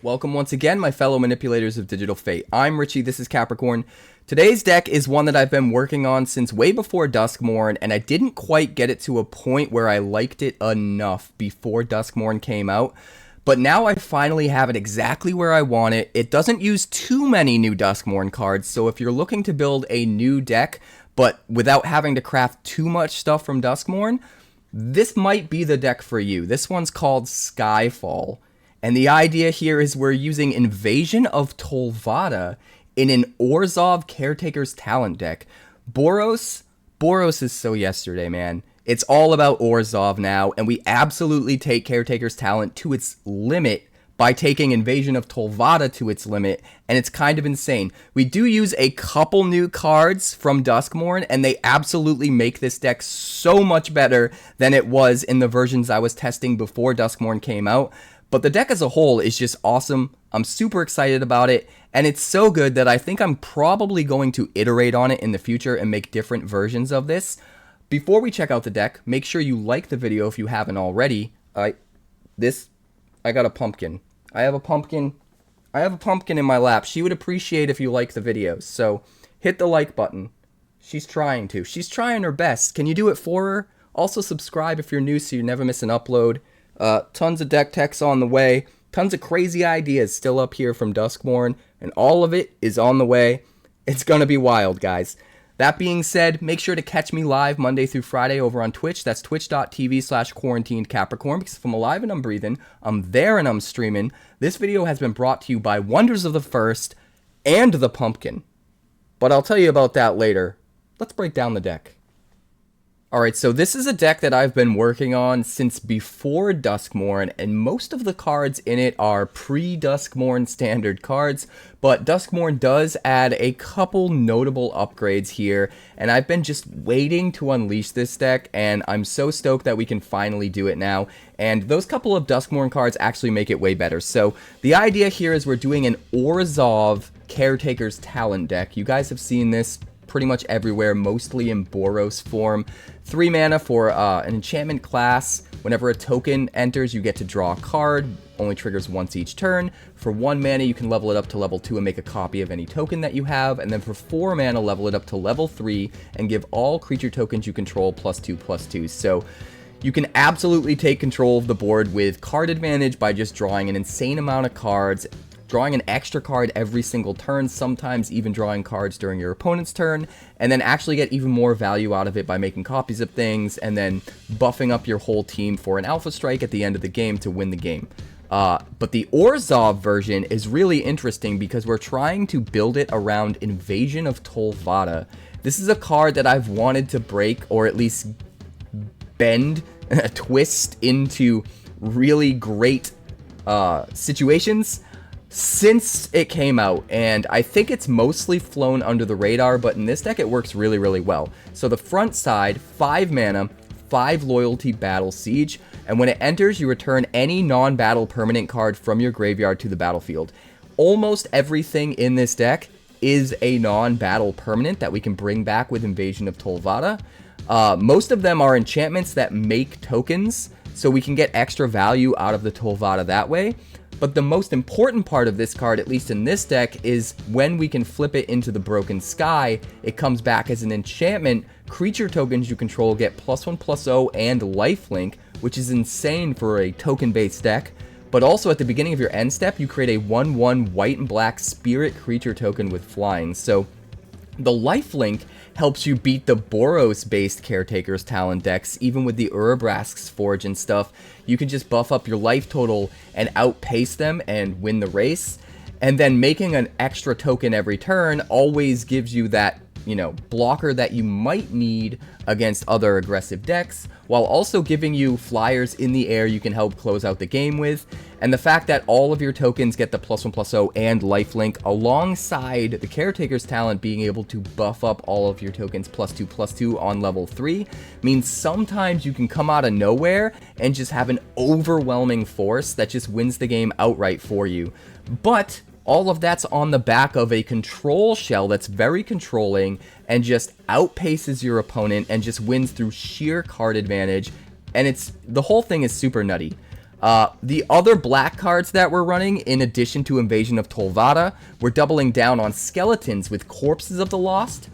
Welcome once again, my fellow manipulators of digital fate. I'm Richie, this is Capricorn. Today's deck is one that I've been working on since way before Duskmourn, and I didn't quite get it to a point where I liked it enough before Duskmourn came out. But now I finally have it exactly where I want it. It doesn't use too many new Duskmourn cards, so if you're looking to build a new deck, but without having to craft too much stuff from Duskmourn, this might be the deck for you. This one's called Skyfall. And the idea here is we're using Invasion of Tolvada in an Orzhov Caretaker's Talent deck. Boros is so yesterday, man. It's all about Orzhov now, and we absolutely take Caretaker's Talent to its limit by taking Invasion of Tolvada to its limit, and it's kind of insane. We do use a couple new cards from Duskmourn, and they absolutely make this deck so much better than it was in the versions I was testing before Duskmourn came out. But the deck as a whole is just awesome. I'm super excited about it, and it's so good that I think I'm probably going to iterate on it in the future and make different versions of this. Before we check out the deck, make sure you like the video if you haven't already. I got a pumpkin. I have a pumpkin in my lap. She would appreciate if you like the video, so hit the like button. She's trying her best. Can you do it for her? Also subscribe if you're new so you never miss an upload. Tons of deck techs on the way, tons of crazy ideas still up here from Duskmourn, and all of it is on the way. It's gonna be wild, guys. That being said, make sure to catch me live Monday through Friday over on Twitch. That's twitch.tv/quarantinedcapricorn, because if I'm alive and I'm breathing, I'm there and I'm streaming. This video has been brought to you by Wonders of the First and the Pumpkin. But I'll tell you about that later. Let's break down the deck. Alright, so this is a deck that I've been working on since before Duskmourn, and most of the cards in it are pre-Duskmourn standard cards, but Duskmourn does add a couple notable upgrades here, and I've been just waiting to unleash this deck, and I'm so stoked that we can finally do it now, and those couple of Duskmourn cards actually make it way better. So the idea here is we're doing an Orzhov Caretaker's Talent deck. You guys have seen this pretty much everywhere, mostly in Boros form. 3 mana for an enchantment class. Whenever a token enters, you get to draw a card. Only triggers once each turn. For 1 mana, you can level it up to level 2 and make a copy of any token that you have. And then for 4 mana, level it up to level 3 and give all creature tokens you control +2/+2. So you can absolutely take control of the board with card advantage by just drawing an insane amount of cards, drawing an extra card every single turn, sometimes even drawing cards during your opponent's turn, and then actually get even more value out of it by making copies of things, and then buffing up your whole team for an alpha strike at the end of the game to win the game. But the Orzhov version is really interesting because we're trying to build it around Invasion of Tolvada. This is a card that I've wanted to break, or at least bend, twist into really great situations since it came out, and I think it's mostly flown under the radar, but in this deck it works really, really well. So the front side, 5 mana, 5 loyalty Battle Siege, and when it enters, you return any non-battle permanent card from your graveyard to the battlefield. Almost everything in this deck is a non-battle permanent that we can bring back with Invasion of Tolvada. Most of them are enchantments that make tokens, so we can get extra value out of the Tolvada that way. But the most important part of this card, at least in this deck, is when we can flip it into the Broken Sky, it comes back as an enchantment. Creature tokens you control get +1/+0 and lifelink, which is insane for a token-based deck. But also at the beginning of your end step, you create a 1/1 white and black spirit creature token with flying. So the lifelink helps you beat the Boros-based Caretaker's Talent decks, even with the 𝕊𝑚𝑒 Forge and stuff. You can just buff up your life total and outpace them and win the race. And then making an extra token every turn always gives you that, blocker that you might need against other aggressive decks, while also giving you flyers in the air you can help close out the game with. And the fact that all of your tokens get the +1/+0 and lifelink, alongside the Caretaker's Talent being able to buff up all of your tokens +2/+2 on level 3, means sometimes you can come out of nowhere and just have an overwhelming force that just wins the game outright for you. But all of that's on the back of a control shell that's very controlling and just outpaces your opponent and just wins through sheer card advantage. And the whole thing is super nutty. The other black cards that we're running, in addition to Invasion of Tolvada, we're doubling down on skeletons with Corpses of the Lost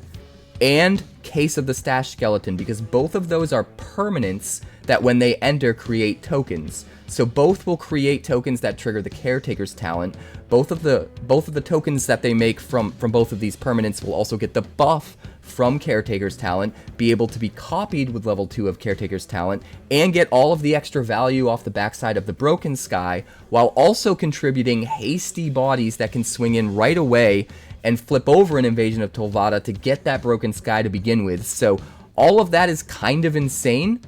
and Case of the Stashed Skeleton, because both of those are permanents that when they enter create tokens. So both will create tokens that trigger the Caretaker's talent. Both of the tokens that they make from both of these permanents will also get the buff from Caretaker's talent, be able to be copied with level 2 of Caretaker's talent, and get all of the extra value off the backside of the Broken Sky, while also contributing hasty bodies that can swing in right away and flip over an Invasion of Tolvada to get that Broken Sky to begin with. So all of that is kind of insane.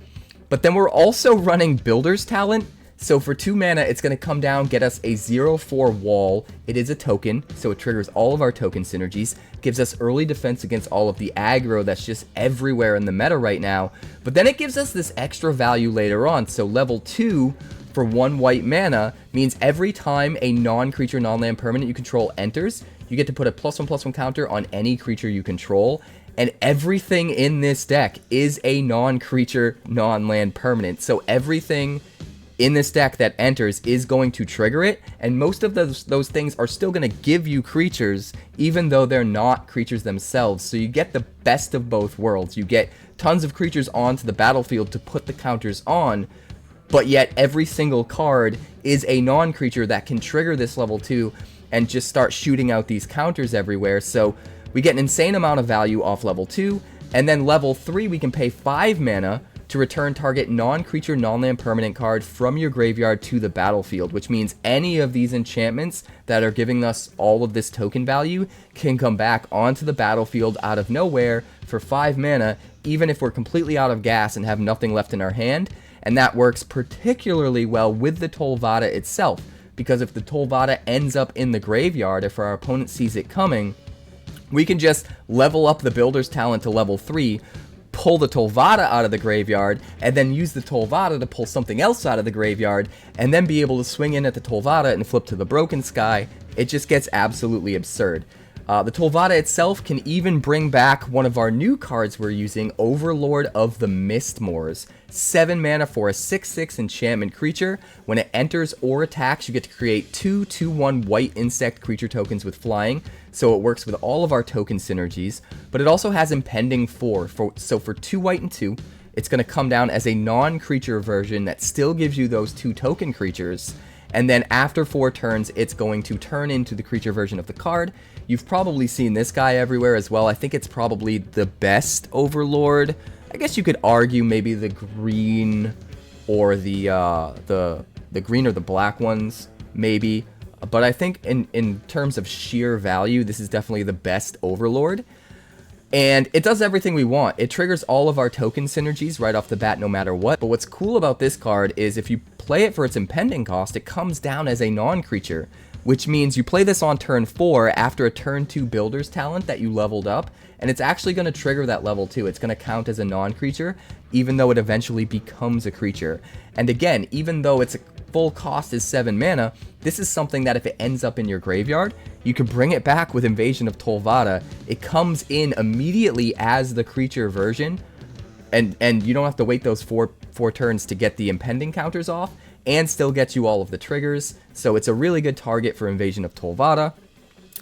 But then we're also running Builder's Talent. So for 2 mana, it's going to come down, get us a 0/4 wall. It is a token, so it triggers all of our token synergies, gives us early defense against all of the aggro that's just everywhere in the meta right now. But then it gives us this extra value later on. So level 2 for 1 white mana means every time a non-creature, non-land permanent you control enters, you get to put a +1/+1 counter on any creature you control. And everything in this deck is a non-creature, non-land permanent. So everything in this deck that enters is going to trigger it, and most of those things are still going to give you creatures, even though they're not creatures themselves. So you get the best of both worlds. You get tons of creatures onto the battlefield to put the counters on, but yet every single card is a non-creature that can trigger this level 2 and just start shooting out these counters everywhere. So we get an insane amount of value off level 2, and then level 3 we can pay 5 mana to return target non-creature, non-land permanent card from your graveyard to the battlefield, which means any of these enchantments that are giving us all of this token value can come back onto the battlefield out of nowhere for 5 mana, even if we're completely out of gas and have nothing left in our hand. And that works particularly well with the Tolvada itself, because if the Tolvada ends up in the graveyard, if our opponent sees it coming, we can just level up the Builder's Talent to level 3, pull the Tolvada out of the graveyard, and then use the Tolvada to pull something else out of the graveyard, and then be able to swing in at the Tolvada and flip to the Broken Sky. It just gets absolutely absurd. The Tolvada itself can even bring back one of our new cards we're using, Overlord of the Mistmoors. 7 mana for a 6/6 enchantment creature. When it enters or attacks, you get to create 2 2/1 white insect creature tokens with flying, so it works with all of our token synergies, but it also has Impending 4. So for 2 white and 2, it's going to come down as a non-creature version that still gives you those 2 token creatures, and then after 4 turns, it's going to turn into the creature version of the card. You've probably seen this guy everywhere as well. I think it's probably the best Overlord. I guess you could argue maybe the green or the green or the black ones, maybe. But I think in terms of sheer value, this is definitely the best Overlord. And it does everything we want. It triggers all of our token synergies right off the bat no matter what. But what's cool about this card is if you play it for its impending cost, it comes down as a non-creature, which means you play this on turn 4 after a turn 2 Builder's Talent that you leveled up, and it's actually going to trigger that level 2. It's going to count as a non-creature, even though it eventually becomes a creature. And again, even though its full cost is 7 mana, this is something that if it ends up in your graveyard, you can bring it back with Invasion of Tolvada. It comes in immediately as the creature version, and you don't have to wait those four turns to get the impending counters off, and still gets you all of the triggers. So it's a really good target for Invasion of Tolvada.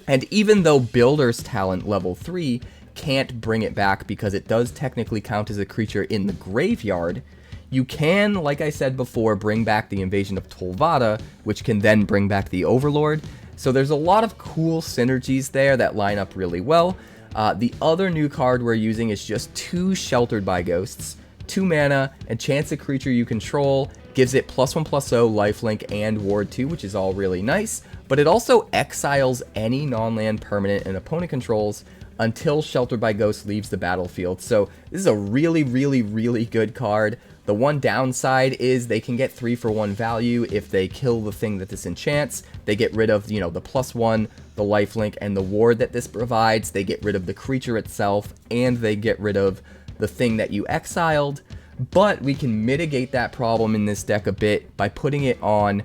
And even though Builder's Talent level 3 can't bring it back because it does technically count as a creature in the graveyard, you can, like I said before, bring back the Invasion of Tolvada, which can then bring back the Overlord. So there's a lot of cool synergies there that line up really well. The other new card we're using is just 2 Sheltered by Ghosts. 2 mana, and chance a creature you control, gives it +1/+0, lifelink, and ward 2, which is all really nice, but it also exiles any non-land permanent an opponent controls until Sheltered by Ghosts leaves the battlefield. So this is a really, really, really good card. The one downside is they can get 3 for 1 value if they kill the thing that this enchants. They get rid of, the +1, the lifelink, and the ward that this provides. They get rid of the creature itself, and they get rid of the thing that you exiled. But we can mitigate that problem in this deck a bit by putting it on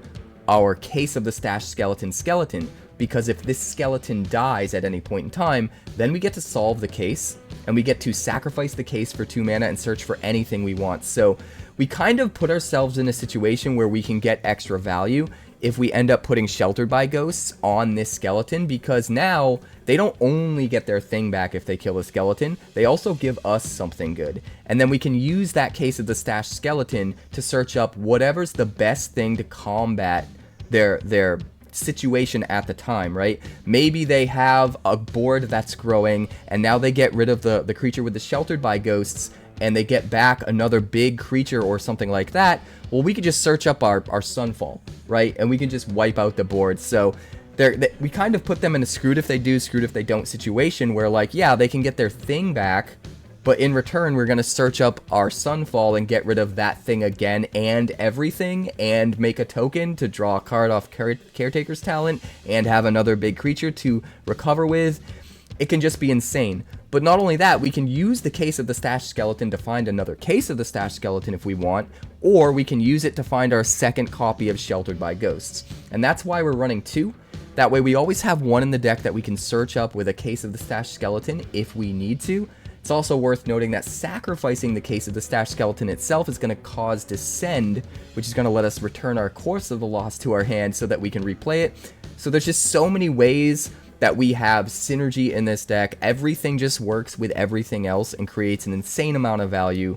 our Case of the Stashed Skeleton, because if this skeleton dies at any point in time, then we get to solve the case, and we get to sacrifice the case for 2 mana and search for anything we want. So we kind of put ourselves in a situation where we can get extra value if we end up putting Sheltered by Ghosts on this skeleton, because now they don't only get their thing back if they kill a skeleton, they also give us something good. And then we can use that Case of the Stashed skeleton to search up whatever's the best thing to combat their situation at the time, right? Maybe they have a board that's growing and now they get rid of the creature with the Sheltered by Ghosts and they get back another big creature or something like that. Well, we could just search up our Sunfall, right? And we can just wipe out the board. So we kind of put them in a screwed if they do, screwed if they don't situation where, like, yeah, they can get their thing back, but in return, we're going to search up our Sunfall and get rid of that thing again and everything and make a token to draw a card off Caretaker's Talent and have another big creature to recover with. It can just be insane. But not only that, we can use the Case of the Stashed skeleton to find another Case of the Stashed skeleton if we want, or we can use it to find our second copy of Sheltered by Ghosts. And that's why we're running 2. That way we always have one in the deck that we can search up with a Case of the Stashed skeleton if we need to. It's also worth noting that sacrificing the Case of the Stashed skeleton itself is going to cause Descend, which is going to let us return our Corpse of the Lost to our hand so that we can replay it. So there's just so many ways that we have synergy in this deck. Everything just works with everything else and creates an insane amount of value,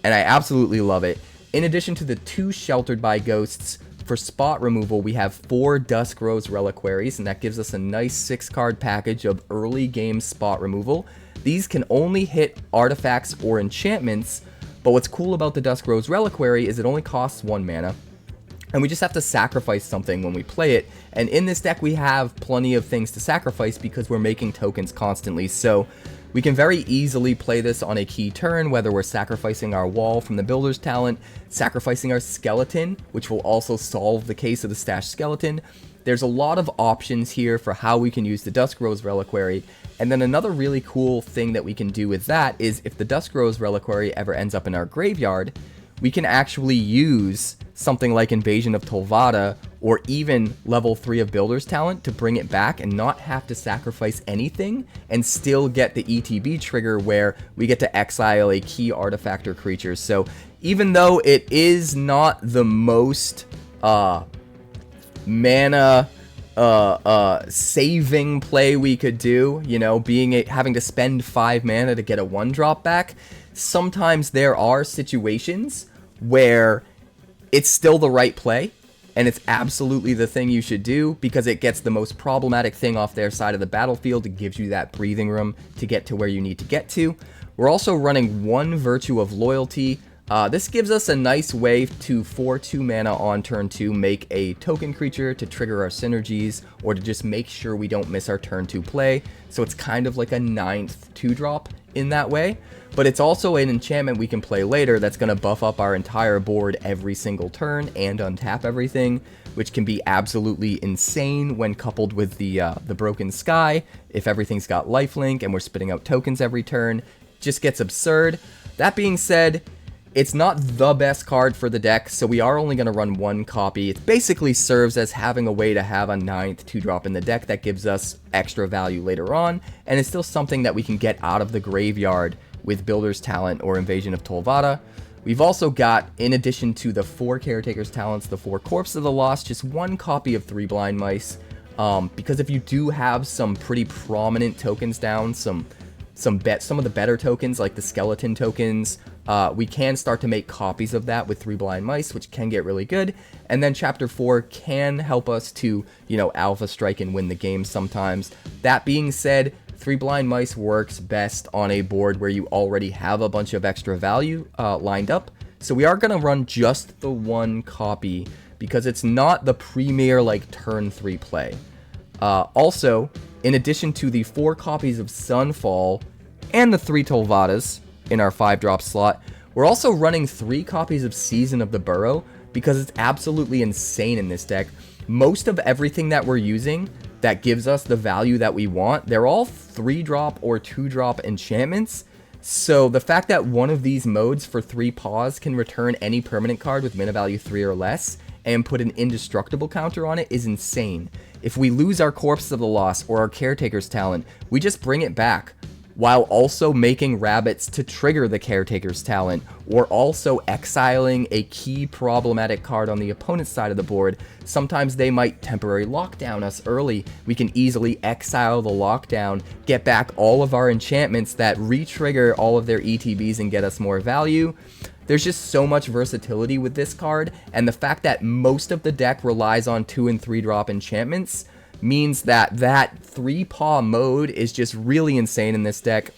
and I absolutely love it. In addition to the 2 Sheltered by Ghosts, for spot removal, we have 4 Dusk Rose Reliquaries, and that gives us a nice 6-card package of early game spot removal. These can only hit artifacts or enchantments, but what's cool about the Dusk Rose Reliquary is it only costs 1 mana. And we just have to sacrifice something when we play it. And in this deck, we have plenty of things to sacrifice because we're making tokens constantly. So we can very easily play this on a key turn, whether we're sacrificing our wall from the Builder's Talent, sacrificing our skeleton, which will also solve the Case of the Stashed skeleton. There's a lot of options here for how we can use the Dusk Rose Reliquary. And then another really cool thing that we can do with that is if the Dusk Rose Reliquary ever ends up in our graveyard, we can actually use something like Invasion of Tolvada or even level 3 of Builder's Talent to bring it back and not have to sacrifice anything and still get the ETB trigger where we get to exile a key artifact or creature. So even though it is not the most mana saving play we could do, you know, having to spend 5 mana to get a 1-drop back, sometimes there are situations where it's still the right play, and it's absolutely the thing you should do because it gets the most problematic thing off their side of the battlefield. It gives you that breathing room to get to where you need to get to. We're also running 1 Virtue of Loyalty. This gives us a nice way to, for 2 mana on turn 2, make a token creature to trigger our synergies, or to just make sure we don't miss our turn 2 play. So it's kind of like a 9th 2-drop in that way. But it's also an enchantment we can play later that's going to buff up our entire board every single turn and untap everything, which can be absolutely insane when coupled with the Broken Sky. If everything's got lifelink and we're spitting out tokens every turn, just gets absurd. That being said, it's not the best card for the deck, so we are only going to run 1 copy. It basically serves as having a way to have a 9th 2-drop in the deck that gives us extra value later on, and it's still something that we can get out of the graveyard with Builder's Talent or Invasion of Tolvada. We've also got, in addition to the 4 Caretaker's Talents, the 4 Corpse of the Lost, just 1 copy of 3 Blind Mice, because if you do have some pretty prominent tokens down, some of the better tokens like the skeleton tokens, we can start to make copies of that with 3 Blind Mice, which can get really good. And then Chapter 4 can help us to, you know, alpha strike and win the game sometimes. That being said, 3 Blind Mice works best on a board where you already have a bunch of extra value lined up. So we are going to run just the 1 copy because it's not the premier like turn 3 play. Also, in addition to the 4 copies of Sunfall and the 3 Tolvadas in our 5-drop slot, we're also running 3 copies of Season of the Burrow because it's absolutely insane in this deck. Most of everything that we're using that gives us the value that we want, they're all 3-drop or 2-drop enchantments. So the fact that one of these modes for 3 paws can return any permanent card with mana value 3 or less and put an indestructible counter on it is insane. If we lose our Corpse of the Lost or our Caretaker's Talent, we just bring it back. while also making rabbits to trigger the Caretaker's talent, or also exiling a key problematic card on the opponent's side of the board. Sometimes they might temporary lockdown us early. We can easily exile the lockdown, get back all of our enchantments that re-trigger all of their ETBs and get us more value. There's just so much versatility with this card, and the fact that most of the deck relies on 2 and 3 drop enchantments means that 3-paw mode is just really insane in this deck.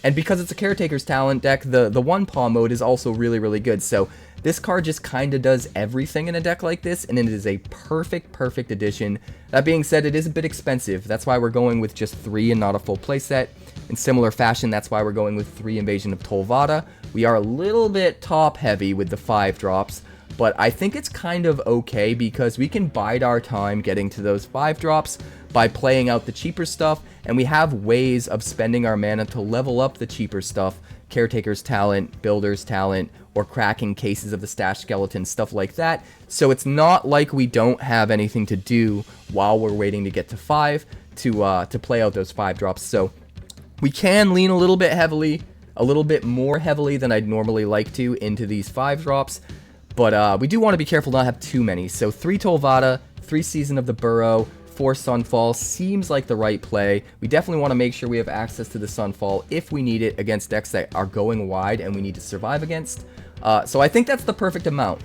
And because it's a Caretaker's Talent deck, the 1-paw mode is also really, really good. So this card just kind of does everything in a deck like this, and it is a perfect addition. That being said, it is a bit expensive. That's why we're going with just 3 and not a full playset. In similar fashion, that's why we're going with 3 Invasion of Tolvada. We are a little bit top heavy with the 5 drops, but I think it's kind of okay because we can bide our time getting to those 5 drops by playing out the cheaper stuff, and we have ways of spending our mana to level up the cheaper stuff, Caretaker's Talent, Builder's Talent, or cracking cases of the Stash Skeleton, stuff like that. So it's not like we don't have anything to do while we're waiting to get to 5 to play out those 5 drops. So we can lean a little bit heavily, a little bit more heavily than I'd normally like to into these 5 drops, but we do want to be careful not to have too many. So 3 Tolvada, 3 Season of the Burrow, 4 Sunfall seems like the right play. We definitely want to make sure we have access to the Sunfall if we need it against decks that are going wide and we need to survive against. So I think that's the perfect amount.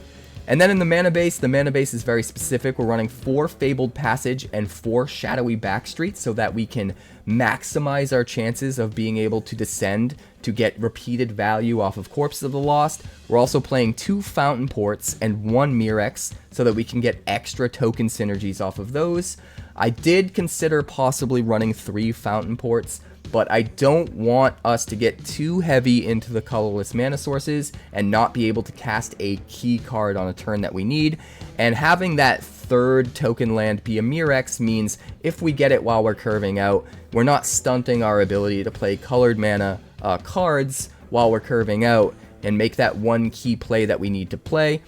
And then in the mana base is very specific. We're running 4 Fabled Passage and 4 Shadowy Backstreet so that we can maximize our chances of being able to descend to get repeated value off of Corpses of the Lost. We're also playing 2 Fountainports and 1 Mirrex so that we can get extra token synergies off of those. I did consider possibly running 3 Fountainports, but I don't want us to get too heavy into the colorless mana sources and not be able to cast a key card on a turn that we need. And having that 3rd token land be a Mirrex means if we get it while we're curving out, we're not stunting our ability to play colored mana cards while we're curving out and make that one key play that we need to play,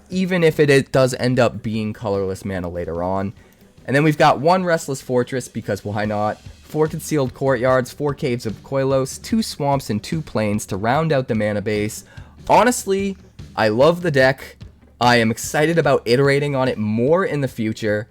even if it does end up being colorless mana later on. And then we've got 1 Restless Fortress, because why not? 4 Concealed Courtyards, 4 Caves of Koilos, 2 Swamps, and 2 Plains to round out the mana base. Honestly, I love the deck. I am excited about iterating on it more in the future.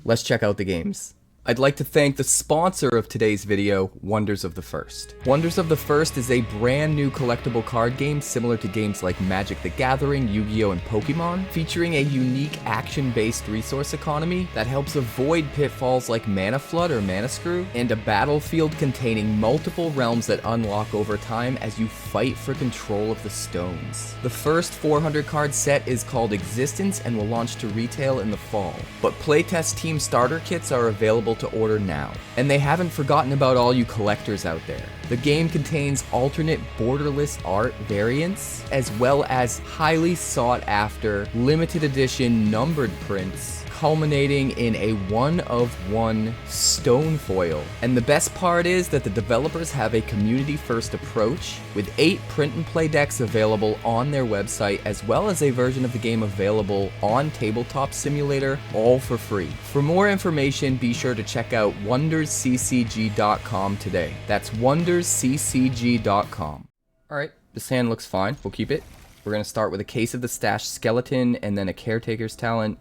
Let's check out the games. I'd like to thank the sponsor of today's video, Wonders of the First. Wonders of the First is a brand new collectible card game similar to games like Magic the Gathering, Yu-Gi-Oh! And Pokemon, featuring a unique action-based resource economy that helps avoid pitfalls like Mana Flood or Mana Screw, and a battlefield containing multiple realms that unlock over time as you fight for control of the stones. The first 400 card set is called Existence and will launch to retail in the fall, but playtest team starter kits are available to order now. And they haven't forgotten about all you collectors out there. The game contains alternate borderless art variants, as well as highly sought after limited edition numbered prints, culminating in a 1-of-1 stone foil. And the best part is that the developers have a community-first approach, with 8 print-and-play decks available on their website, as well as a version of the game available on Tabletop Simulator, all for free. For more information, be sure to check out wondersccg.com today. That's wondersccg.com. Alright, this hand looks fine. We'll keep it. We're going to start with a Case of the Stash Skeleton and then a Caretaker's Talent.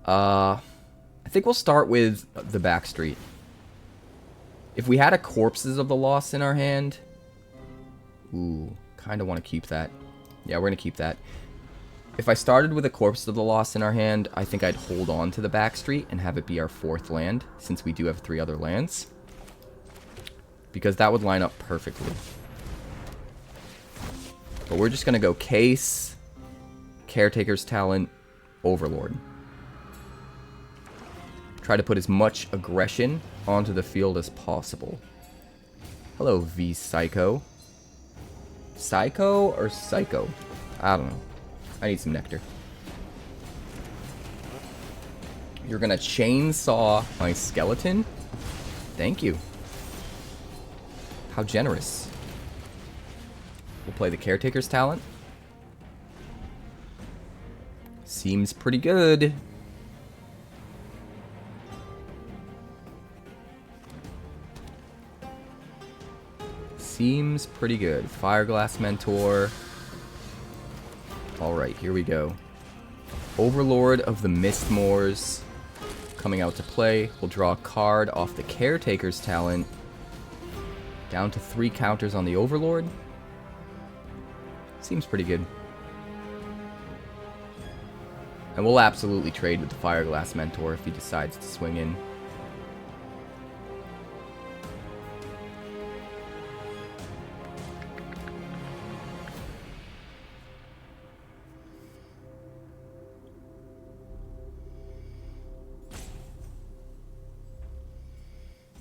I think we'll start with the Backstreet. If we had a Corpses of the Lost in our hand... Ooh, kind of want to keep that. Yeah, we're going to keep that. If I started with a Corpses of the Lost in our hand, I think I'd hold on to the Backstreet and have it be our 4th land, since we do have 3 other lands. Because that would line up perfectly. But we're just going to go Case, Caretaker's Talent, Overlord. Try to put as much aggression onto the field as possible. Hello, 𝕊𝕂𝐿𝐴. Psycho or Psycho? I don't know. I need some nectar. You're gonna chainsaw my skeleton? Thank you. How generous. We'll play the Caretaker's Talent. Seems pretty good. Seems pretty good. Fireglass Mentor. Alright, here we go. Overlord of the Mistmoors coming out to play. We'll draw a card off the Caretaker's talent. Down to 3 counters on the Overlord. Seems pretty good. And we'll absolutely trade with the Fireglass Mentor if he decides to swing in.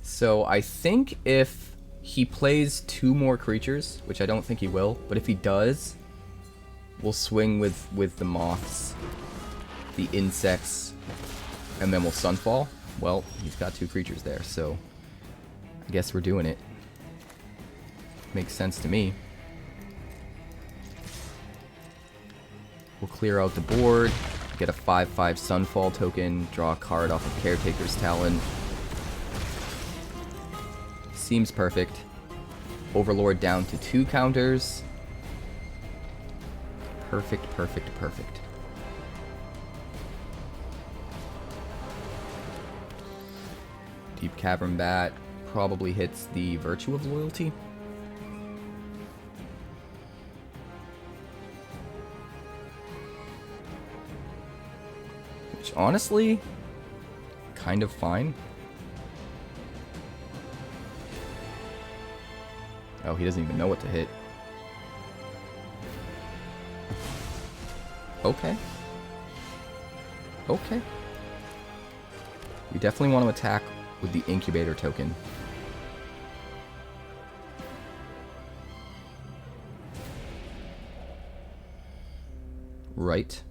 So I think if he plays 2 more creatures, which I don't think he will, but if he does, we'll swing with the moths, the insects, and then we'll Sunfall. Well, he's got 2 creatures there, so I guess we're doing it. Makes sense to me. We'll clear out the board, get a 5/5 Sunfall token, draw a card off of Caretaker's Talent. Seems perfect. Overlord down to 2 counters. Perfect, perfect, perfect. Deep Cavern Bat probably hits the Virtue of Loyalty. Which honestly, kind of fine. Oh, he doesn't even know what to hit. Okay. Okay. We definitely want to attack with the Incubator token. Right.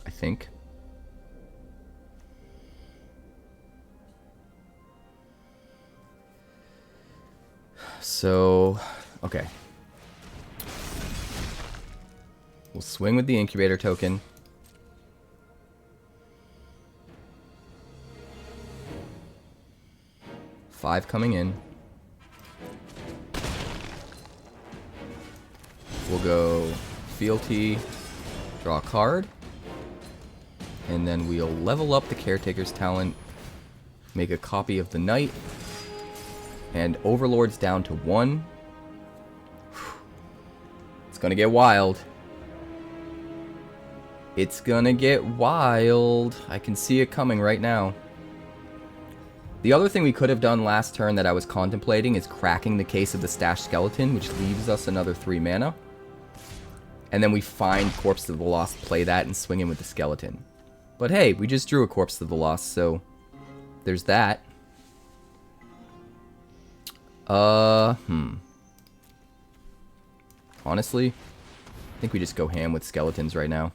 I think. So, okay. We'll swing with the Incubator token. Five coming in. We'll go Fealty, draw a card, and then we'll level up the Caretaker's Talent, make a copy of the Knight, and Overlord's down to 1. It's gonna get wild. It's gonna get wild. I can see it coming right now. The other thing we could have done last turn that I was contemplating is cracking the Case of the Stashed Skeleton, which leaves us another 3 mana. And then we find Corpse of the Lost, play that, and swing in with the Skeleton. But hey, we just drew a Corpse of the Lost, so there's that. Honestly, I think we just go ham with skeletons right now.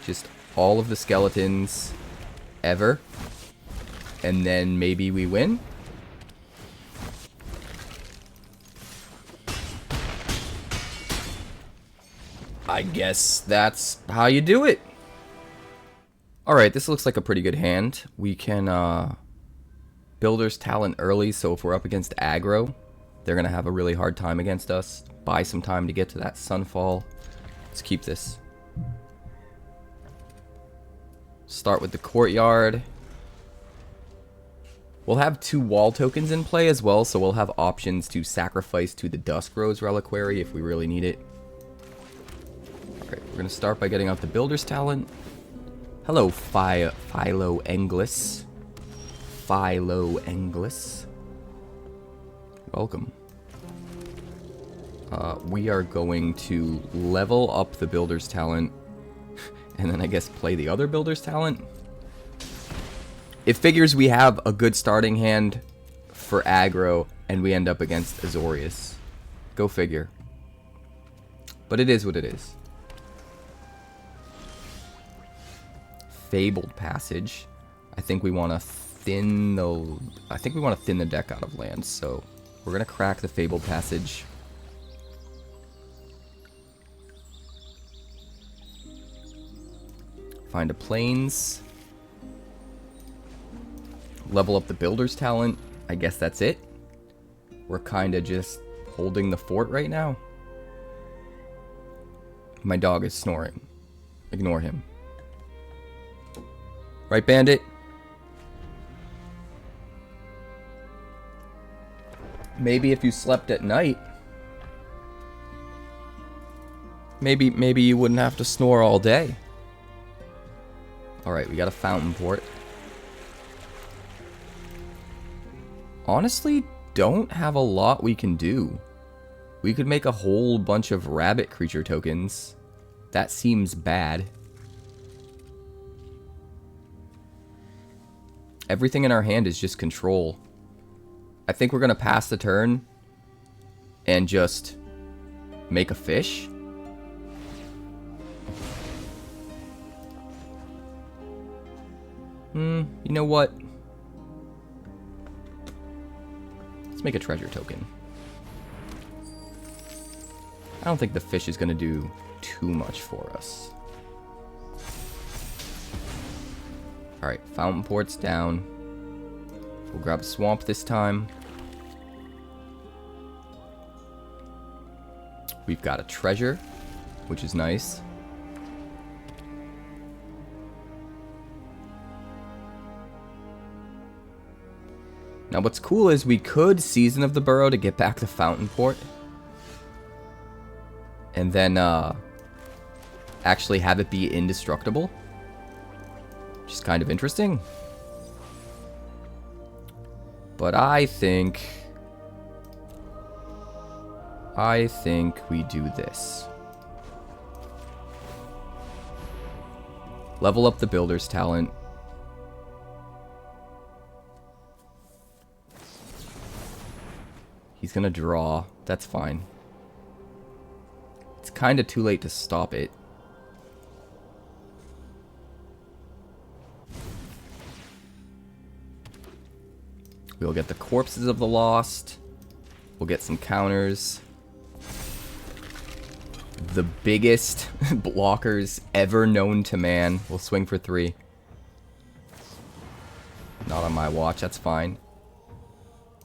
Just all of the skeletons ever. And then maybe we win. I guess that's how you do it. Alright, this looks like a pretty good hand. We can Builder's Talent early, so if we're up against aggro, they're going to have a really hard time against us. Buy some time to get to that Sunfall. Let's keep this. Start with the Courtyard. We'll have 2 wall tokens in play as well, so we'll have options to sacrifice to the Dusk Rose Reliquary if we really need it. Alright, we're going to start by getting out the Builder's Talent. Hello, 𝐿𝑜𝑒𝑒𝑛𝑠. 𝐿𝑜𝑒𝑛𝑠. Welcome. We are going to level up the Builder's Talent, and then I guess play the other Builder's Talent. It figures we have a good starting hand for aggro, and we end up against Azorius. Go figure. But it is what it is. Fabled Passage. I think we want to thin the deck out of lands, so we're gonna crack the Fabled Passage. Find a plains. Level up the builder's talent. I guess that's it. We're kind of just holding the fort right now. My dog is snoring. Ignore him. Right, Bandit? Maybe if you slept at night, maybe you wouldn't have to snore all day. Alright, we got a Fountainport. Honestly, don't have a lot we can do. We could make a whole bunch of rabbit creature tokens. That seems bad. Everything in our hand is just control. I think we're going to pass the turn and just make a fish. You know what? Let's make a treasure token. I don't think the fish is going to do too much for us. Alright, Fountainport's down. We'll grab a swamp this time. We've got a treasure, which is nice. Now what's cool is we could Season of the Burrow to get back to Fountainport. And then actually have it be indestructible. Which is kind of interesting. But I think we do this. Level up the builder's talent. He's gonna draw. That's fine. It's kind of too late to stop it. We'll get the Corpses of the Lost. We'll get some counters. The biggest blockers ever known to man. We'll swing for 3. Not on my watch, that's fine.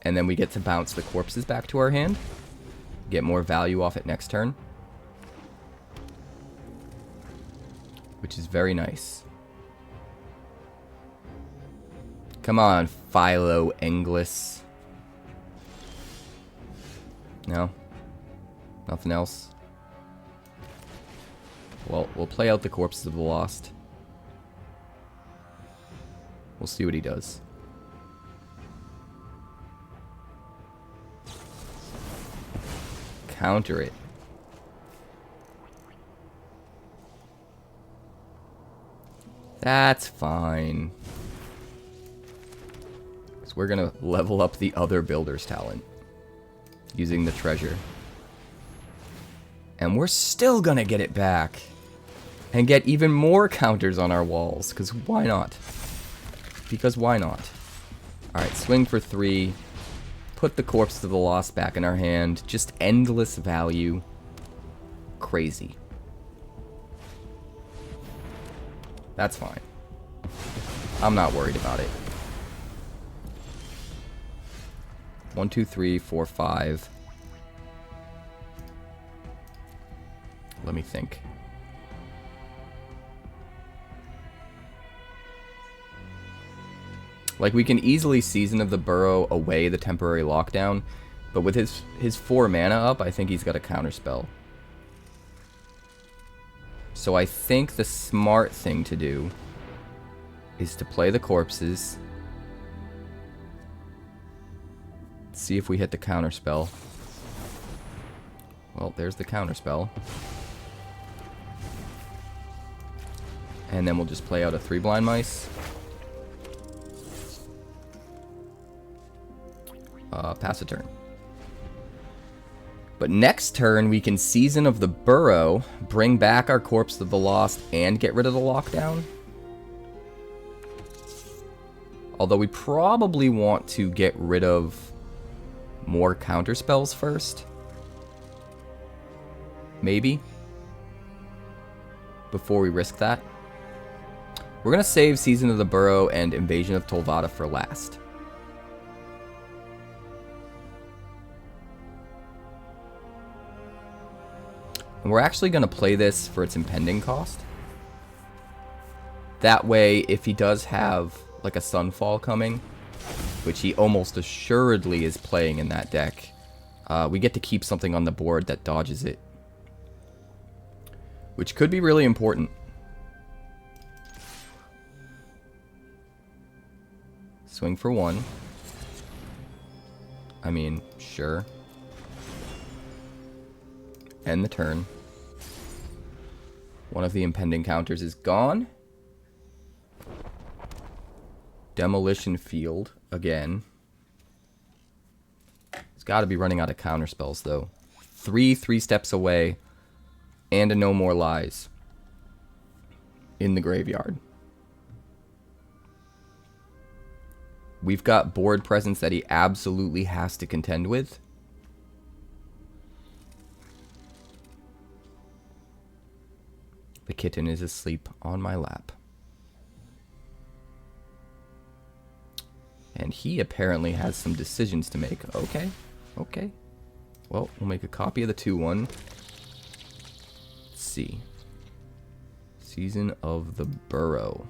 And then we get to bounce the corpses back to our hand. Get more value off it next turn. Which is very nice. Come on, 𝕊𝕂𝐿𝐴𝐿𝐴. No? Nothing else? Well, we'll play out the Corpses of the Lost. We'll see what he does. Counter it. That's fine. Because we're going to level up the other builder's talent. Using the treasure. And we're still going to get it back. And get even more counters on our walls. Because why not? Because why not? Alright, swing for 3. Put the Corpses of the Lost back in our hand. Just endless value. Crazy. That's fine. I'm not worried about it. 1, 2, 3, 4, 5. Let me think. Like, we can easily Season of the Burrow away the temporary lockdown, but with his 4 mana up, I think he's got a counterspell. So I think the smart thing to do is to play the corpses. See if we hit the counterspell. Well, there's the counterspell. And then we'll just play out a 3 blind mice. Pass a turn. But next turn, we can Season of the Burrow, bring back our Corpse of the Lost, and get rid of the lockdown. Although we probably want to get rid of more counterspells first. Maybe. Before we risk that. We're going to save Season of the Burrow and Invasion of Tolvada for last. And we're actually going to play this for its impending cost. That way, if he does have like a Sunfall coming, which he almost assuredly is playing in that deck, we get to keep something on the board that dodges it. Which could be really important. Swing for 1. I mean, sure. End the turn. One of the impending counters is gone. Demolition Field again. He's got to be running out of counter spells though. 3 steps away, and a No More Lies in the graveyard. We've got board presence that he absolutely has to contend with. The kitten is asleep on my lap. And he apparently has some decisions to make. Okay, okay. Well, we'll make a copy of the 2-1. Let's see. Season of the Burrow.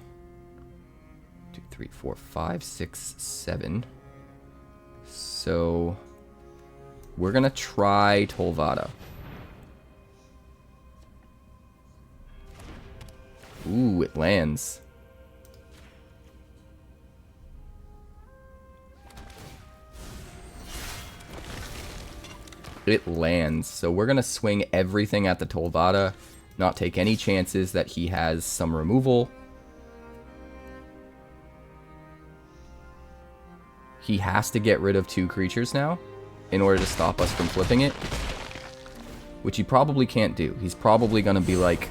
2, 3, 4, 5, 6, 7. So we're gonna try Tolvada. Ooh, it lands. It lands. So we're gonna swing everything at the Tolvada, not take any chances that he has some removal. He has to get rid of 2 creatures now in order to stop us from flipping it, which he probably can't do. He's probably going to be like...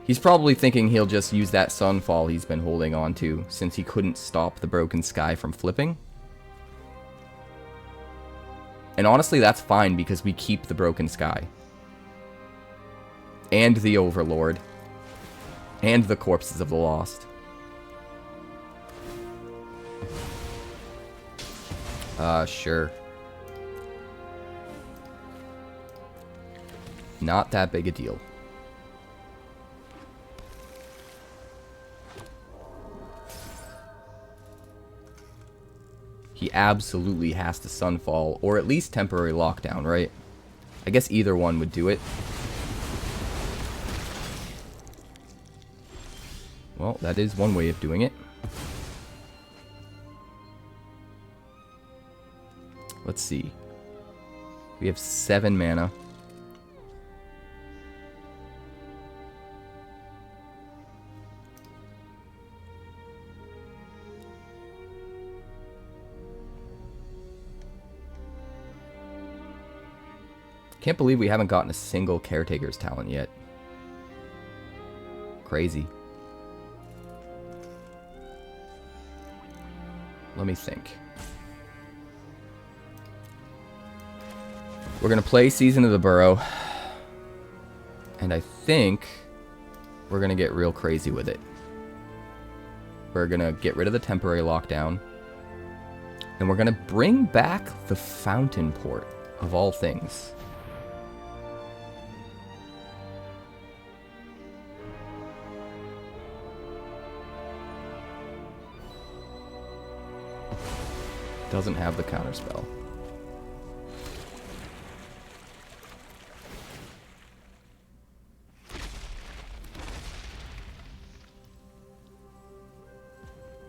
He's probably thinking he'll just use that Sunfall he's been holding on to since he couldn't stop the Broken Sky from flipping. And honestly, that's fine because we keep the Broken Sky. And the Overlord. And the Corpses of the Lost. Sure. Not that big a deal. He absolutely has to Sunfall, or at least temporary lockdown, right? I guess either one would do it. Well, that is one way of doing it. Let's see. We have 7 mana. Can't believe we haven't gotten a single Caretaker's talent yet. Crazy. Let me think. We're going to play Season of the Burrow. And I think we're going to get real crazy with it. We're going to get rid of the temporary lockdown. And we're going to bring back the Fountainport, of all things. Doesn't have the counterspell.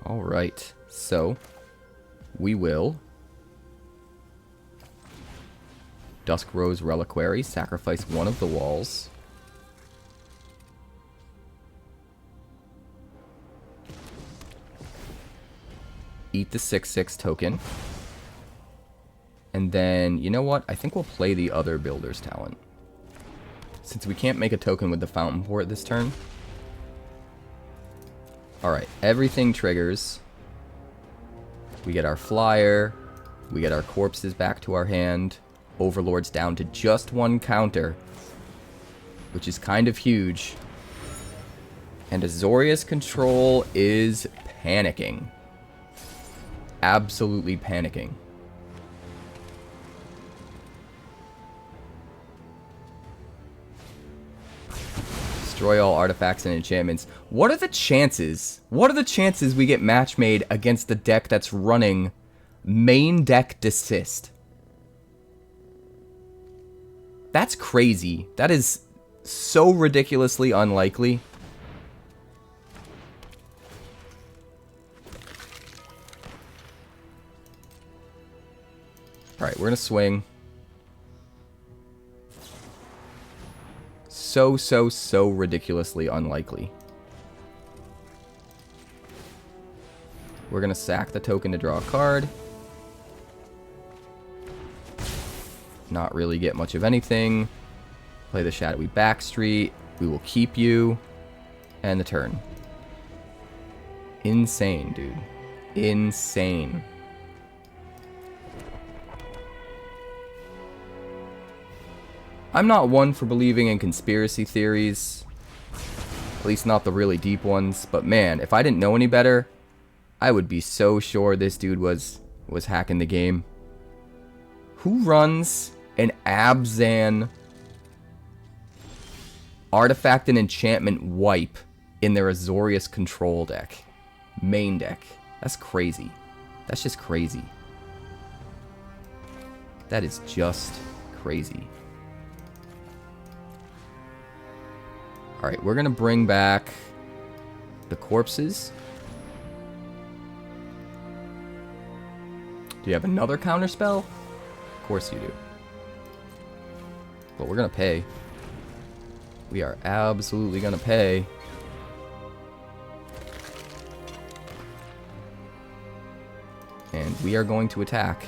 Alright, so we will Dusk Rose Reliquary, sacrifice one of the walls. Eat the 6/6 token. And then, you know what? I think we'll play the other Builder's Talent. Since we can't make a token with the Fountainport this turn. Alright, everything triggers. We get our flyer. We get our corpses back to our hand. Overlord's down to just 1 counter. Which is kind of huge. And Azorius Control is panicking. Absolutely panicking. Destroy all artifacts and enchantments. What are the chances? What are the chances we get match made against the deck that's running main deck Desist? That's crazy. That is so ridiculously unlikely. Alright, we're gonna swing. So ridiculously unlikely. We're gonna sack the token to draw a card. Not really get much of anything. Play the Shadowy Backstreet. We will keep you. And the turn. Insane, dude. Insane. I'm not one for believing in conspiracy theories. At least not the really deep ones. But man, if I didn't know any better, I would be so sure this dude was hacking the game. Who runs an Abzan artifact and enchantment wipe in their Azorius Control deck? Main deck. That's crazy. That's just crazy. That is just crazy. Alright, we're going to bring back the corpses. Do you have another counterspell? Of course you do. But we're going to pay. We are absolutely going to pay. And we are going to attack.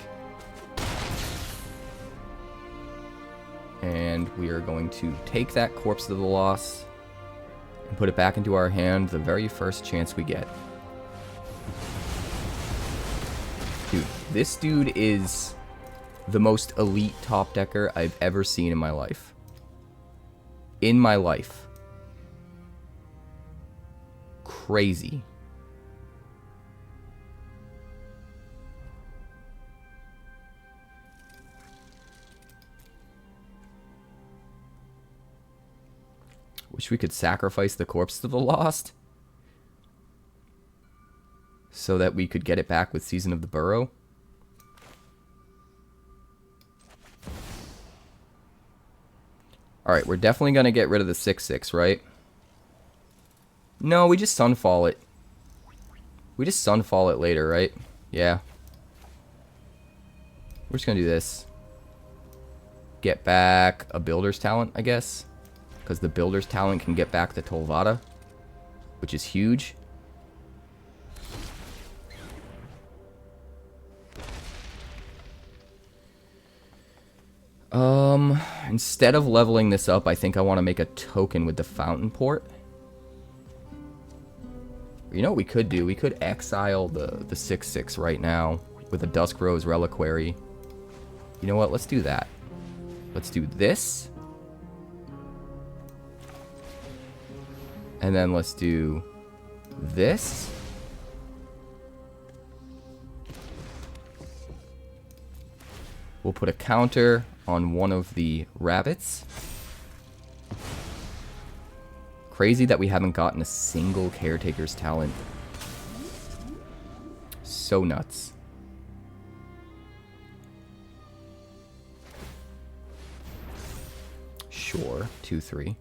And we are going to take that Corpse of the Lost and put it back into our hand the very first chance we get. Dude, this dude is the most elite top decker I've ever seen in my life. In my life. Crazy. Wish we could sacrifice the Corpse of the Lost so that we could get it back with Season of the Burrow. Alright, we're definitely going to get rid of the 6/6, right? No, we just Sunfall it. We just Sunfall it later, right? Yeah. We're just going to do this. Get back a Builder's Talent, I guess. Because the Builder's Talent can get back the Tolvada, which is huge. Instead of leveling this up, I think I want to make a token with the Fountainport. You know what we could do? We could exile the 6/6 right now with a Dusk Rose Reliquary. You know what? Let's do that. Let's do this. And then let's do this. We'll put a counter on one of the rabbits. Crazy that we haven't gotten a single Caretaker's Talent. So nuts. Sure, 2/3.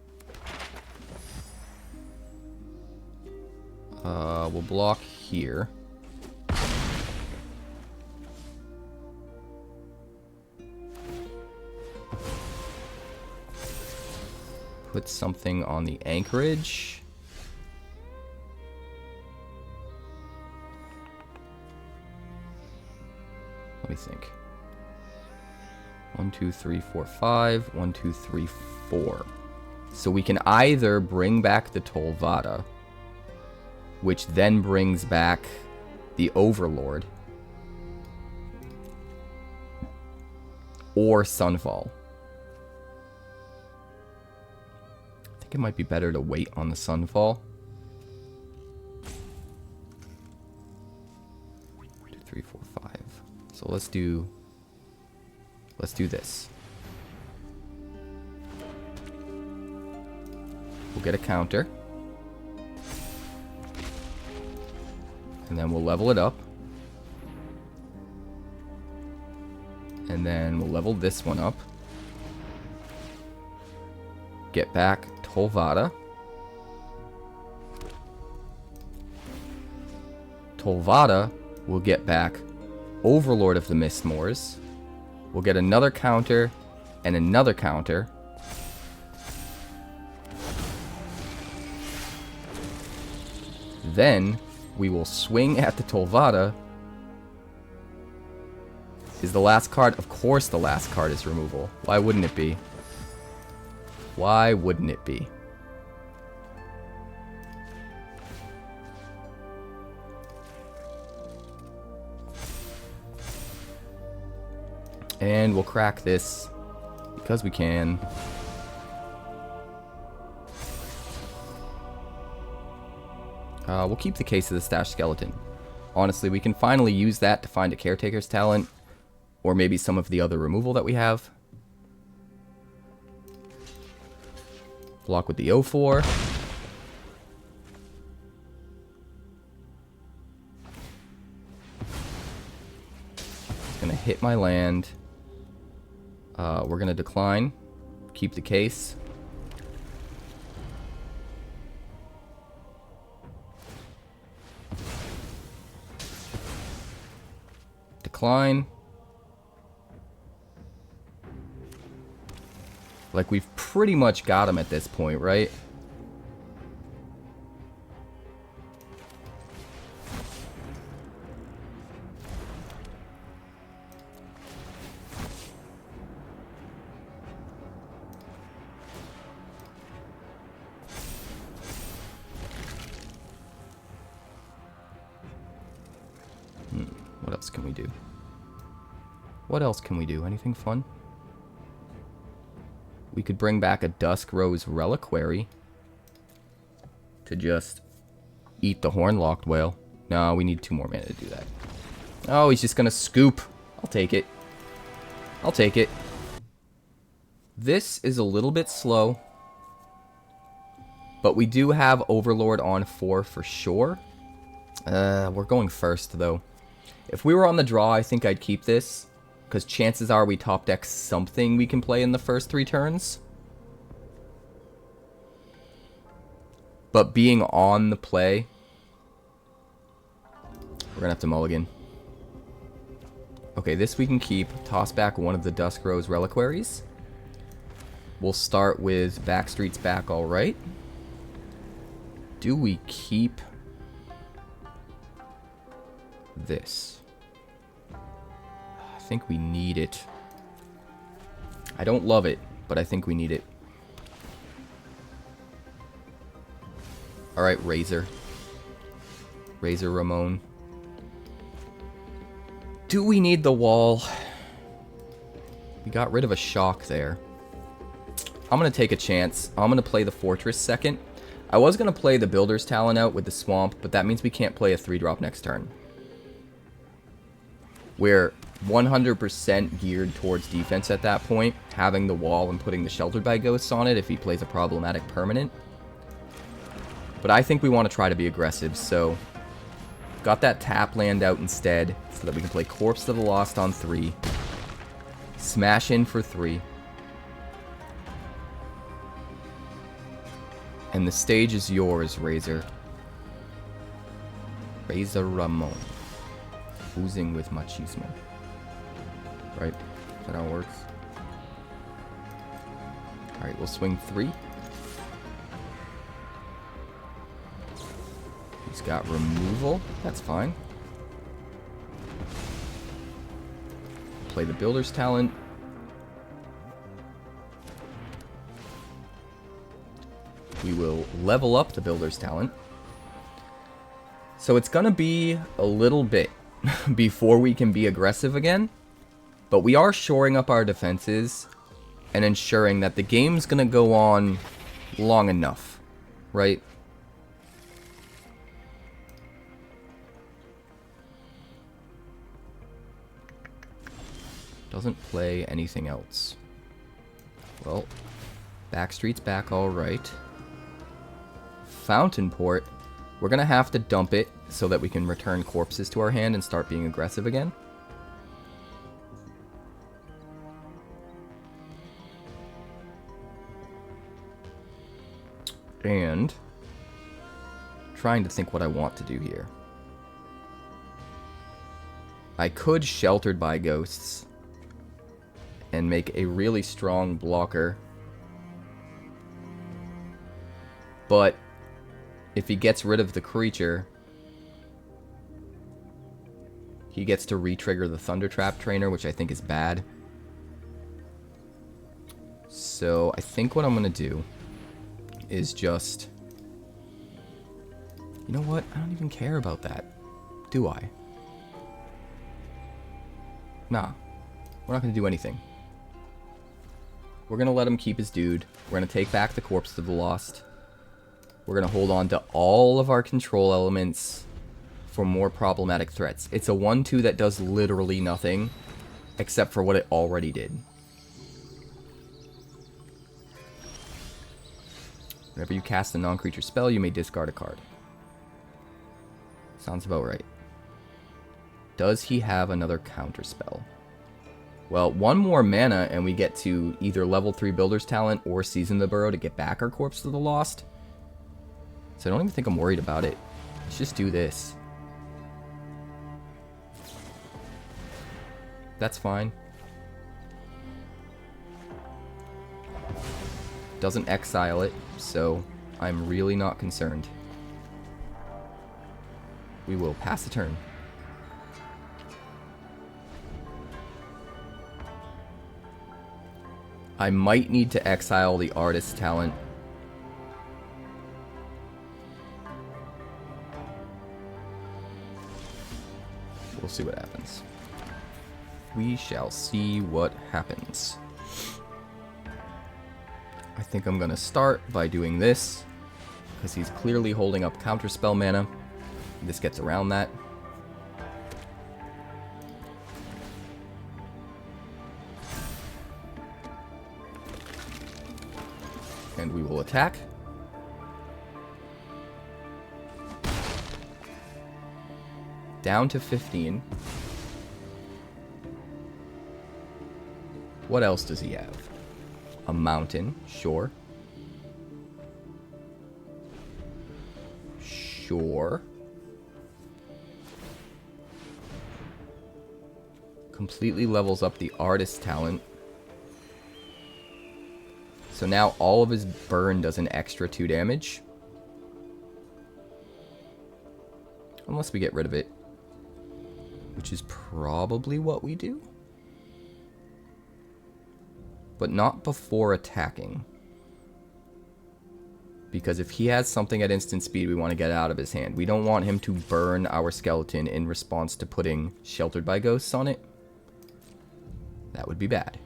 We'll block here. Put something on the anchorage. Let me think. 1, 2, 3, 4, 5. 1, 2, 3, 4. So we can either bring back the Tolvada, which then brings back the Overlord, or Sunfall. I think it might be better to wait on the Sunfall. Well, let's do this. We'll get a counter. And then we'll level it up. And then we'll level this one up. Get back Tolvada. Tolvada will get back Overlord of the Mistmoors. We'll get another counter and another counter. Then we will swing at the Tolvada. Is the last card? Of course the last card is removal. Why wouldn't it be? Why wouldn't it be? And we'll crack this because we can. We'll keep the Case of the Stashed Skeleton. Honestly, we can finally use that to find a Caretaker's Talent, or maybe some of the other removal that we have. Block with the 0-4. It's gonna hit my land. We're gonna decline. Keep the case. Decline. Like, we've pretty much got him at this point, right? What else can we do? What else can we do? Anything fun? We could bring back a Dusk Rose Reliquary to just eat the Hornlocked Whale. No, we need 2 more mana to do that. Oh, he's just gonna scoop. I'll take it. I'll take it. This is a little bit slow, but we do have Overlord on 4 for sure. We're going first, though. If we were on the draw, I think I'd keep this, because chances are we top deck something we can play in the first 3 turns. But being on the play, we're going to have to mulligan. Okay, this we can keep. Toss back one of the Dusk Rose Reliquaries. We'll start with Backstreet's back alright. Do we keep this? I think we need it. I don't love it, but I think we need it. Alright, Razor. Razor Ramon. Do we need the wall? We got rid of a shock there. I'm going to take a chance. I'm going to play the Fortress second. I was going to play the Builder's Talent out with the Swamp, but that means we can't play a 3-drop next turn. We're 100% geared towards defense at that point, having the wall and putting the Sheltered by Ghosts on it if he plays a problematic permanent. But I think we want to try to be aggressive, so got that tap land out instead so that we can play Corpse to the Lost on 3. Smash in for 3. And the stage is yours, Razor. Razor Ramon. Oozing with machismo. Right? Is that how it works? Alright, we'll swing 3. He's got removal. That's fine. Play the Builder's Talent. We will level up the Builder's Talent. So it's going to be a little bit before we can be aggressive again. But we are shoring up our defenses and ensuring that the game's going to go on long enough, right? Doesn't play anything else. Well, Backstreet's back all right. Fountainport. We're going to have to dump it so that we can return corpses to our hand and start being aggressive again. And trying to think what I want to do here. I could Sheltered by Ghosts and make a really strong blocker. But if he gets rid of the creature, he gets to re-trigger the Thunder Trap Trainer, which I think is bad. So I think what I'm going to do is just... You know what? I don't even care about that. Do I? Nah. We're not going to do anything. We're going to let him keep his dude. We're going to take back the Corpse to the Lost. We're going to hold on to all of our control elements for more problematic threats. It's a 1/2 that does literally nothing except for what it already did. Whenever you cast a non-creature spell, you may discard a card. Sounds about right. Does he have another counter spell? Well, one more mana and we get to either level 3 Builder's Talent or Season the Burrow to get back our Corpse to the Lost. So I don't even think I'm worried about it. Let's just do this. That's fine. Doesn't exile it, so I'm really not concerned. We will pass the turn. I might need to exile the Artist's Talent. We'll see what happens. We shall see what happens. I think I'm going to start by doing this, because he's clearly holding up counterspell mana. This gets around that. And we will attack. Down to 15. What else does he have? A mountain, sure. Sure. Completely levels up the Artist's Talent. So now all of his burn does an extra 2 damage. Unless we get rid of it. Which is probably what we do. But not before attacking. Because if he has something at instant speed we want to get out of his hand. We don't want him to burn our skeleton in response to putting Sheltered by Ghosts on it. That would be bad.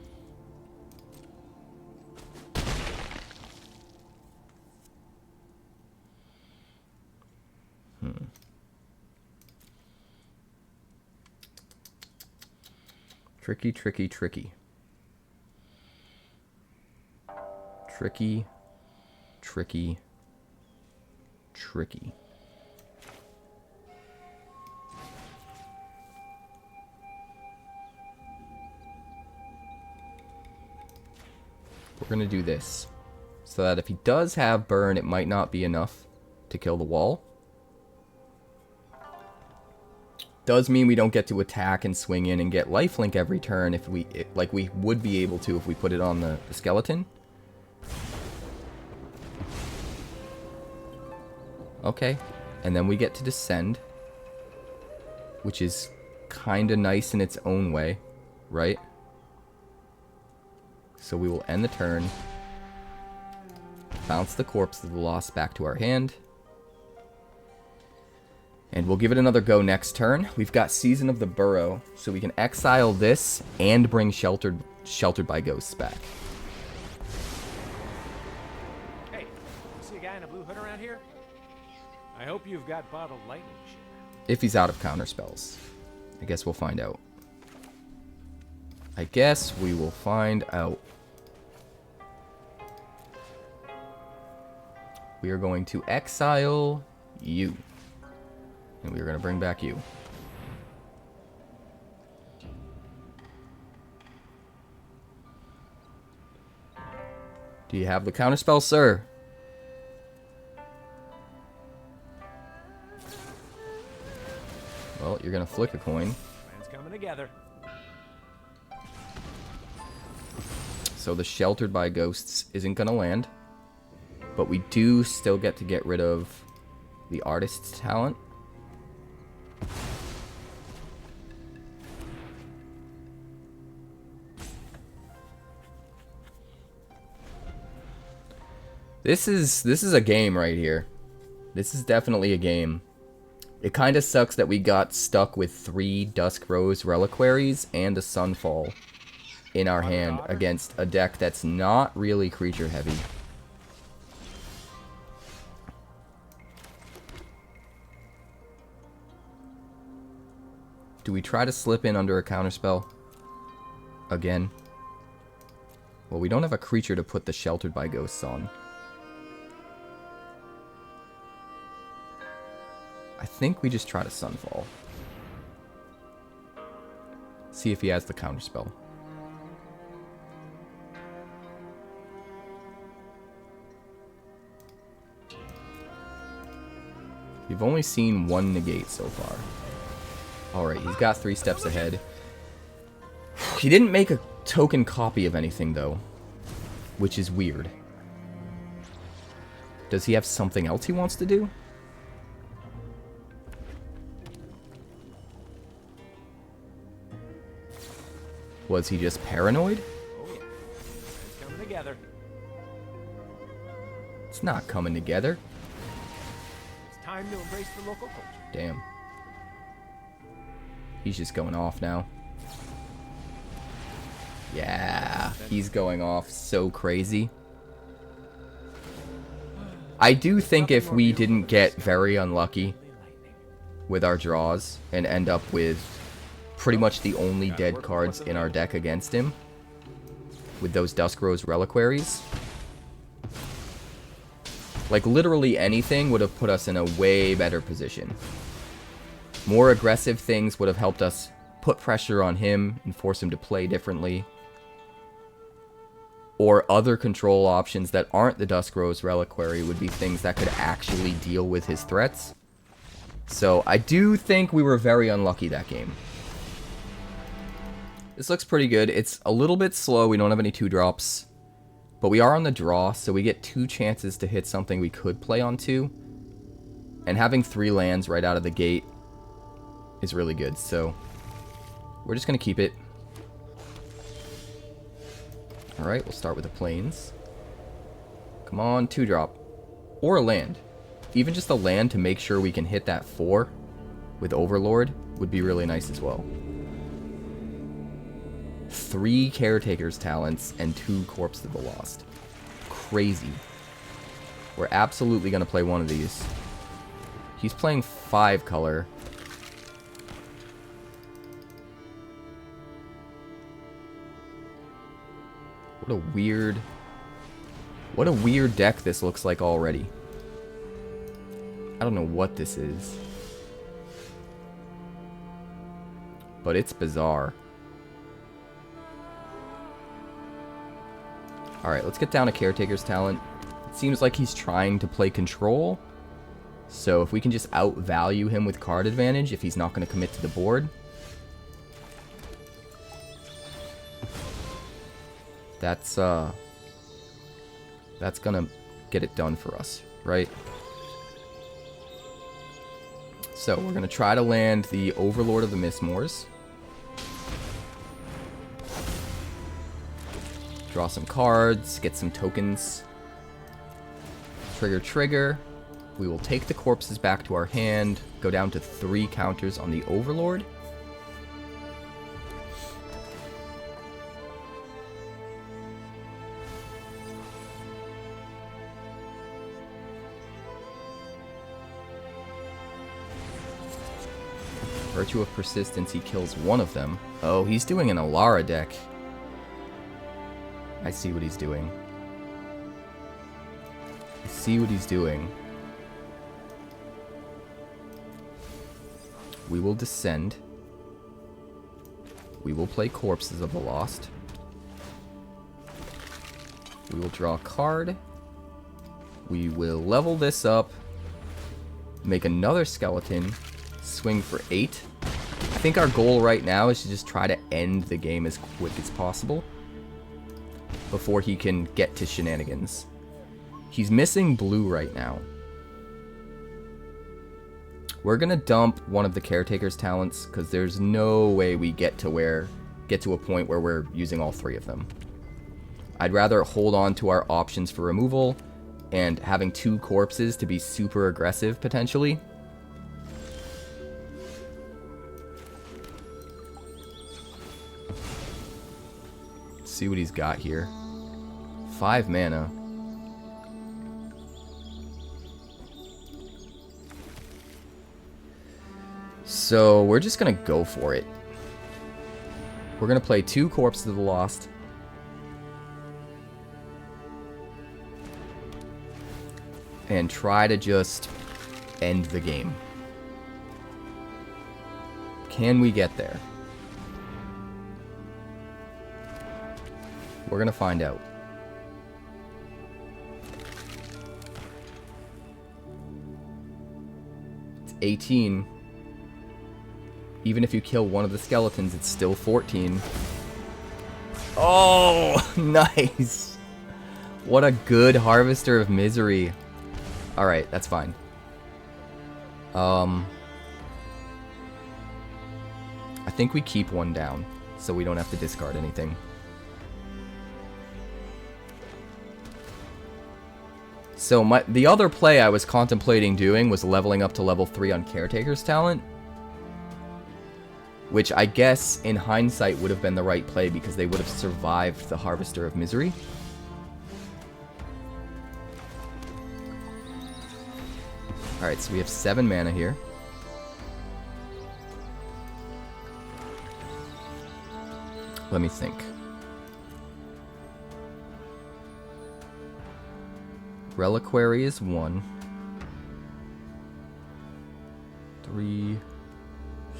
Tricky, tricky, tricky. Tricky, tricky, tricky. We're going to do this, so that if he does have burn, it might not be enough to kill the wall. Does mean we don't get to attack and swing in and get lifelink every turn if we, like we would be able to if we put it on the skeleton. Okay, and then we get to descend, which is kind of nice in its own way, right? So we will end the turn, bounce the Corpse of the Lost back to our hand, and we'll give it another go next turn. We've got Season of the Burrow, so we can exile this and bring Sheltered by Ghosts back. Hey, you see a guy in a blue hood around here? I hope you've got bottled lightning share. If he's out of counter spells. I guess we'll find out. I guess we will find out. We are going to exile you. And we are going to bring back you. Do you have the counterspell, sir? Well, you're going to flick a coin. Plan's coming together. So the Sheltered by Ghosts isn't going to land. But we do still get to get rid of the Artist's Talent. This is a game right here. This is definitely a game. It kind of sucks that we got stuck with 3 Dusk Rose Reliquaries and a Sunfall in our hand against a deck that's not really creature heavy. Do we try to slip in under a counterspell? Again? Well, we don't have a creature to put the Sheltered by Ghosts on. I think we just try to Sunfall. See if he has the counterspell. We've only seen 1 negate so far. Alright, he's got 3 steps ahead. He didn't make a token copy of anything, though. Which is weird. Does he have something else he wants to do? Was he just paranoid? Oh yeah. It's coming together. It's not coming together. It's time to embrace the local culture. Damn. He's just going off now. Yeah, he's going off so crazy. I do think if we didn't get very unlucky with our draws and end up with pretty much the only dead cards in our deck against him, with those Dusk Rose Reliquaries, like literally anything would have put us in a way better position. More aggressive things would have helped us put pressure on him and force him to play differently. Or other control options that aren't the Dusk Rose Reliquary would be things that could actually deal with his threats. So I do think we were very unlucky that game. This looks pretty good. It's a little bit slow. We don't have any 2-drops. But we are on the draw, so we get 2 chances to hit something we could play on 2. And having 3 lands right out of the gate is really good. So we're just going to keep it. Alright, we'll start with the plains. Come on, 2-drop. Or a land. Even just a land to make sure we can hit that 4 with Overlord would be really nice as well. 3 Caretaker's Talents and 2 Corpse of the Lost. Crazy. We're absolutely going to play one of these. He's playing 5 color. What a weird deck this looks like already. I don't know what this is. But it's bizarre. Alright, let's get down to Caretaker's Talent. It seems like he's trying to play control. So if we can just outvalue him with card advantage, if he's not going to commit to the board. That's gonna get it done for us, right? So we're gonna try to land the Overlord of the Mistmoors. Draw some cards, get some tokens. Trigger. We will take the corpses back to our hand, go down to 3 counters on the Overlord. Virtue of Persistence, he kills one of them. Oh, he's doing an Alara deck. I see what he's doing. I see what he's doing. We will descend. We will play Corpses of the Lost. We will draw a card. We will level this up. Make another skeleton. Swing for 8. I think our goal right now is to just try to end the game as quick as possible before he can get to shenanigans. He's missing blue right now. We're gonna dump one of the Caretaker's talents because there's no way we get to a point where we're using all 3 of them. I'd rather hold on to our options for removal and having 2 corpses to be super aggressive potentially. Let's see what he's got here. 5 mana. So we're just gonna go for it. We're gonna play 2 Corpses of the Lost. And try to just end the game. Can we get there? We're gonna find out. It's 18. Even if you kill one of the skeletons, it's still 14. Oh, nice. What a good Harvester of Misery. Alright, that's fine. I think we keep one down, so we don't have to discard anything. So the other play I was contemplating doing was leveling up to level 3 on Caretaker's talent. Which I guess, in hindsight, would have been the right play because they would have survived the Harvester of Misery. Alright, so we have 7 mana here. Let me think. Reliquary is 1. 3,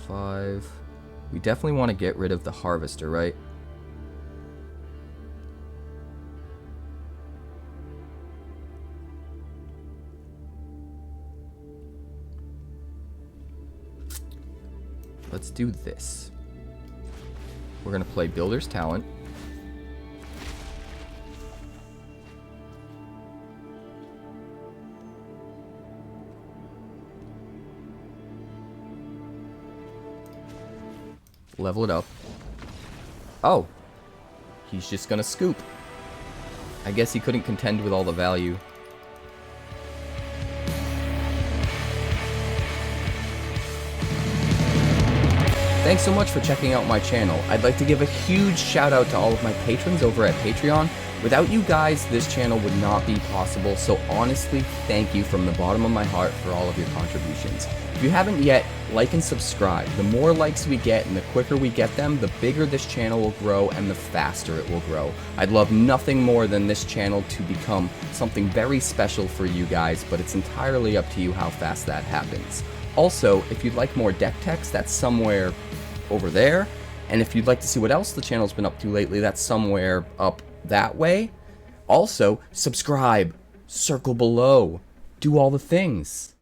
5. We definitely want to get rid of the Harvester, right? Let's do this. We're going to play Builder's Talent. Level it up. Oh. He's just gonna scoop. I guess he couldn't contend with all the value. Thanks so much for checking out my channel. I'd like to give a huge shout out to all of my patrons over at Patreon. Without you guys, this channel would not be possible, so honestly, thank you from the bottom of my heart for all of your contributions. If you haven't yet, like and subscribe. The more likes we get and the quicker we get them, the bigger this channel will grow and the faster it will grow. I'd love nothing more than this channel to become something very special for you guys, but it's entirely up to you how fast that happens. Also, if you'd like more deck text, that's somewhere over there. And if you'd like to see what else the channel's been up to lately, that's somewhere up that way. Also, subscribe, circle below, do all the things.